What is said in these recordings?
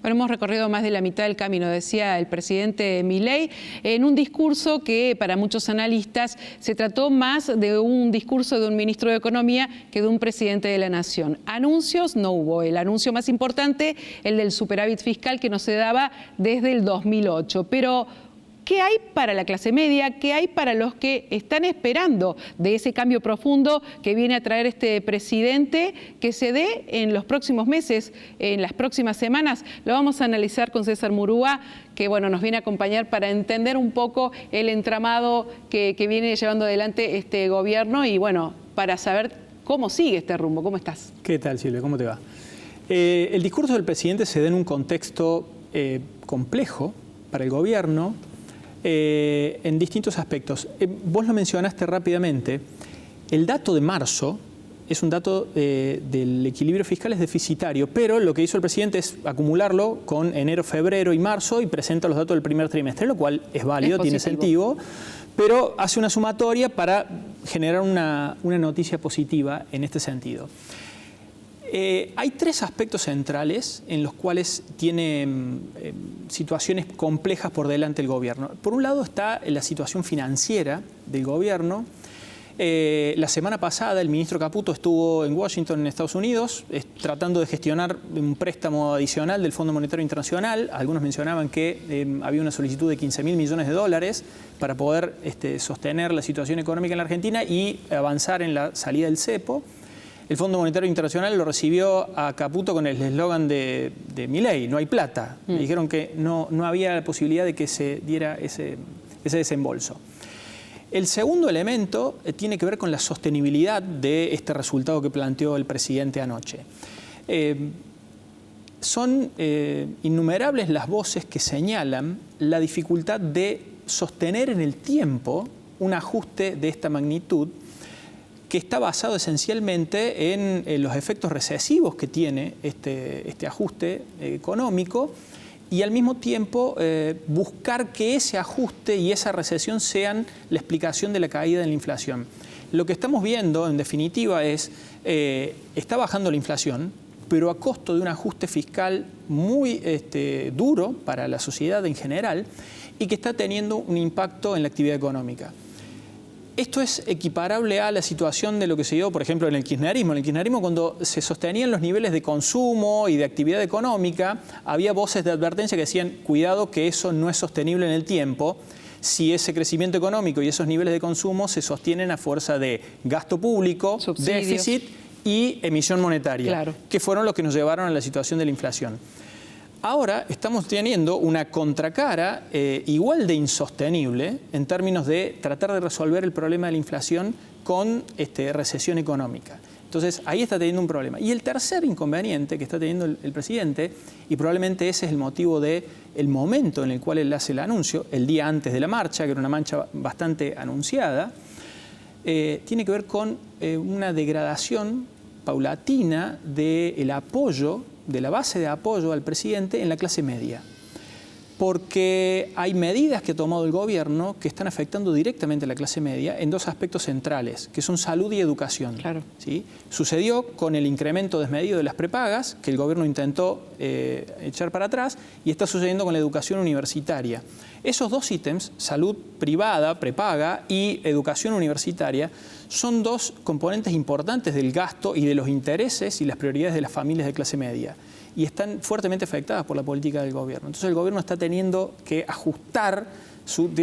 Bueno, hemos recorrido más de la mitad del camino, decía el presidente Milei, en un discurso que para muchos analistas se trató más de un discurso de un ministro de Economía que de un presidente de la Nación. Anuncios no hubo. El anuncio más importante, el del superávit fiscal que no se daba desde el 2008. Pero ¿qué hay para la clase media? ¿Qué hay para los que están esperando de ese cambio profundo que viene a traer este presidente que se dé en los próximos meses, en las próximas semanas? Lo vamos a analizar con César Murúa, que bueno, nos viene a acompañar para entender un poco el entramado que viene llevando adelante este gobierno y bueno, para saber cómo sigue este rumbo. ¿Cómo estás? ¿Qué tal, Silvia? ¿Cómo te va? El discurso del presidente se da en un contexto complejo para el gobierno, en distintos aspectos. Vos lo mencionaste rápidamente. El dato de marzo es un dato del equilibrio fiscal, es deficitario, pero lo que hizo el presidente es acumularlo con enero, febrero y marzo y presenta los datos del primer trimestre, lo cual es válido, tiene sentido, pero hace una sumatoria para generar una noticia positiva en este sentido. Hay tres aspectos centrales en los cuales tiene situaciones complejas por delante el gobierno. Por un lado está la situación financiera del gobierno. La semana pasada el ministro Caputo estuvo en Washington, en Estados Unidos, tratando de gestionar un préstamo adicional del Fondo Monetario Internacional. Algunos mencionaban que había una solicitud de 15.000 millones de dólares para poder sostener la situación económica en la Argentina y avanzar en la salida del cepo. El Fondo Monetario Internacional lo recibió a Caputo con el eslogan de Milei, no hay plata. Le dijeron que no había la posibilidad de que se diera ese desembolso. El segundo elemento tiene que ver con la sostenibilidad de este resultado que planteó el presidente anoche. Son innumerables las voces que señalan la dificultad de sostener en el tiempo un ajuste de esta magnitud, que está basado esencialmente en los efectos recesivos que tiene este ajuste económico y al mismo tiempo buscar que ese ajuste y esa recesión sean la explicación de la caída de la inflación. Lo que estamos viendo, en definitiva, es está bajando la inflación, pero a costo de un ajuste fiscal muy duro para la sociedad en general y que está teniendo un impacto en la actividad económica. Esto es equiparable a la situación de lo que se dio, por ejemplo, en el kirchnerismo. En el kirchnerismo, cuando se sostenían los niveles de consumo y de actividad económica, había voces de advertencia que decían, cuidado que eso no es sostenible en el tiempo, si ese crecimiento económico y esos niveles de consumo se sostienen a fuerza de gasto público, subsidios, déficit y emisión monetaria, que fueron los que nos llevaron a la situación de la inflación. Ahora estamos teniendo una contracara igual de insostenible en términos de tratar de resolver el problema de la inflación con recesión económica. Entonces ahí está teniendo un problema. Y el tercer inconveniente que está teniendo el presidente, y probablemente ese es el motivo del momento en el cual él hace el anuncio, el día antes de la marcha, que era una marcha bastante anunciada, tiene que ver con una degradación paulatina del apoyo, de la base de apoyo al presidente en la clase media. Porque hay medidas que ha tomado el gobierno que están afectando directamente a la clase media en dos aspectos centrales, que son salud y educación. Claro. ¿Sí? Sucedió con el incremento desmedido de las prepagas, que el gobierno intentó echar para atrás, y está sucediendo con la educación universitaria. Esos dos ítems, salud privada, prepaga, y educación universitaria, son dos componentes importantes del gasto y de los intereses y las prioridades de las familias de clase media. Y están fuertemente afectadas por la política del gobierno. Entonces el gobierno está teniendo que ajustar,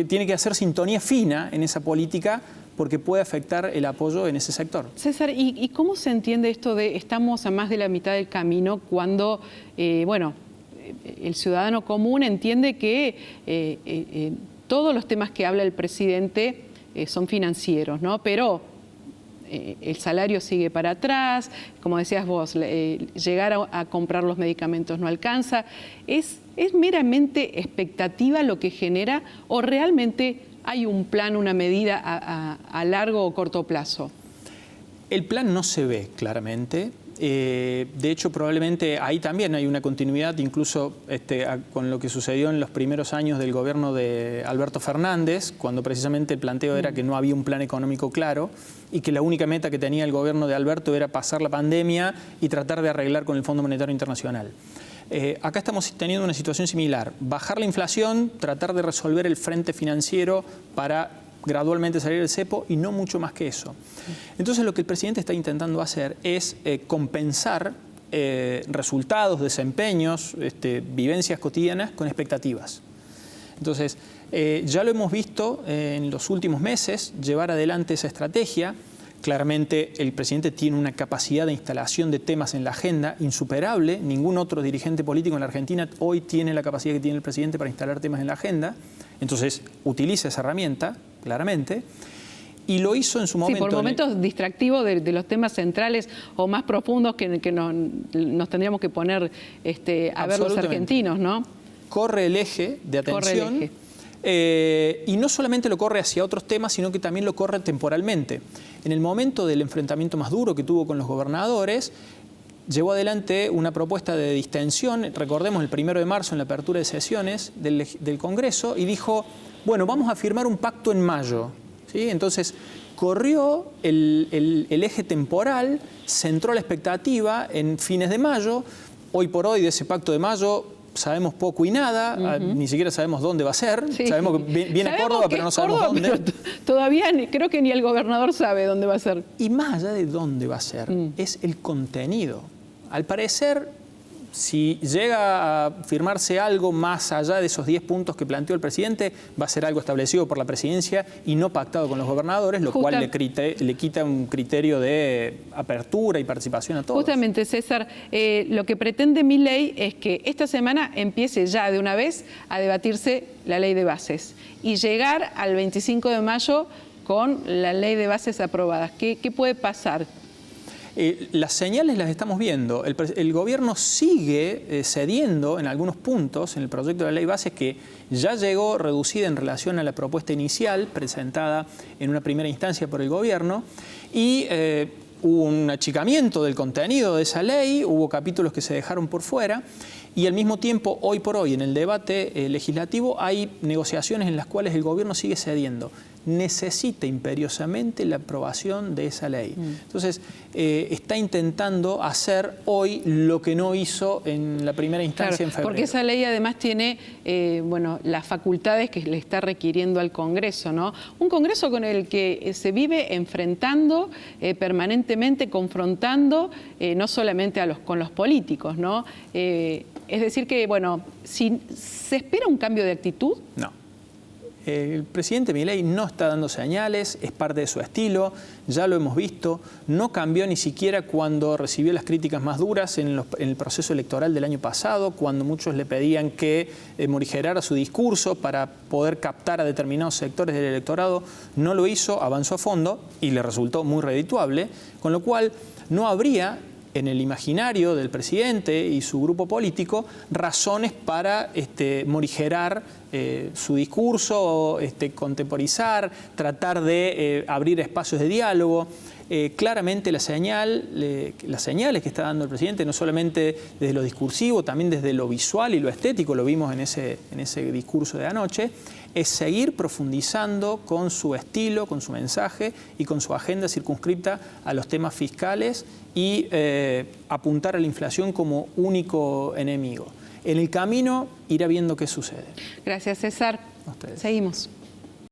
tiene que hacer sintonía fina en esa política porque puede afectar el apoyo en ese sector. César, ¿y cómo se entiende esto de estamos a más de la mitad del camino cuando, el ciudadano común entiende que todos los temas que habla el presidente son financieros, ¿no? Pero el salario sigue para atrás, como decías vos, llegar a comprar los medicamentos no alcanza. ¿Es meramente expectativa lo que genera o realmente hay un plan, una medida a largo o corto plazo? El plan no se ve claramente. De hecho, probablemente ahí también hay una continuidad, incluso con lo que sucedió en los primeros años del gobierno de Alberto Fernández, cuando precisamente el planteo era que no había un plan económico claro y que la única meta que tenía el gobierno de Alberto era pasar la pandemia y tratar de arreglar con el Fondo Monetario Internacional. Acá estamos teniendo una situación similar. Bajar la inflación, tratar de resolver el frente financiero para gradualmente salir del cepo y no mucho más que eso. Entonces lo que el presidente está intentando hacer es compensar resultados, desempeños, vivencias cotidianas con expectativas. Entonces, ya lo hemos visto en los últimos meses llevar adelante esa estrategia. Claramente el presidente tiene una capacidad de instalación de temas en la agenda insuperable. Ningún otro dirigente político en la Argentina hoy tiene la capacidad que tiene el presidente para instalar temas en la agenda. Entonces utiliza esa herramienta, claramente. Y lo hizo en su momento. Sí, por momentos distractivos de los temas centrales o más profundos que nos tendríamos que poner a ver los argentinos, ¿no? Corre el eje de atención. Corre el eje. Y no solamente lo corre hacia otros temas, sino que también lo corre temporalmente. En el momento del enfrentamiento más duro que tuvo con los gobernadores, llevó adelante una propuesta de distensión, recordemos el 1 de marzo en la apertura de sesiones del Congreso, y dijo, bueno, vamos a firmar un pacto en mayo. ¿Sí? Entonces, corrió el eje temporal, centró la expectativa en fines de mayo. Hoy por hoy de ese pacto de mayo sabemos poco y nada, ni siquiera sabemos dónde va a ser. Sí. Sabemos que viene a Córdoba, pero no sabemos dónde. Todavía creo que ni el gobernador sabe dónde va a ser. Y más allá de dónde va a ser, es el contenido. Al parecer, si llega a firmarse algo más allá de esos 10 puntos que planteó el presidente, va a ser algo establecido por la presidencia y no pactado con los gobernadores, lo cual le quita un criterio de apertura y participación a todos. Justamente, César, lo que pretende Milei es que esta semana empiece ya de una vez a debatirse la ley de bases y llegar al 25 de mayo con la ley de bases aprobadas. ¿Qué puede pasar? Las señales las estamos viendo. El gobierno sigue cediendo en algunos puntos en el proyecto de la ley bases que ya llegó reducida en relación a la propuesta inicial presentada en una primera instancia por el gobierno y hubo un achicamiento del contenido de esa ley, hubo capítulos que se dejaron por fuera y al mismo tiempo, hoy por hoy, en el debate legislativo hay negociaciones en las cuales el gobierno sigue cediendo. Necesita imperiosamente la aprobación de esa ley. Entonces, está intentando hacer hoy lo que no hizo en la primera instancia en febrero. Porque esa ley además tiene las facultades que le está requiriendo al Congreso, ¿no? Un Congreso con el que se vive enfrentando permanentemente, confrontando, no solamente con los políticos, ¿no? Es decir que, bueno, si ¿se espera un cambio de actitud? No. El presidente Milei no está dando señales, es parte de su estilo, ya lo hemos visto, no cambió ni siquiera cuando recibió las críticas más duras en el proceso electoral del año pasado, cuando muchos le pedían que morigerara su discurso para poder captar a determinados sectores del electorado, no lo hizo, avanzó a fondo y le resultó muy redituable, con lo cual no habría en el imaginario del presidente y su grupo político razones para morigerar su discurso, contemporizar, tratar de abrir espacios de diálogo. Claramente las señales que está dando el presidente, no solamente desde lo discursivo, también desde lo visual y lo estético, lo vimos en ese discurso de anoche, es seguir profundizando con su estilo, con su mensaje y con su agenda circunscripta a los temas fiscales y apuntar a la inflación como único enemigo. En el camino irá viendo qué sucede. Gracias, César. A ustedes. Seguimos.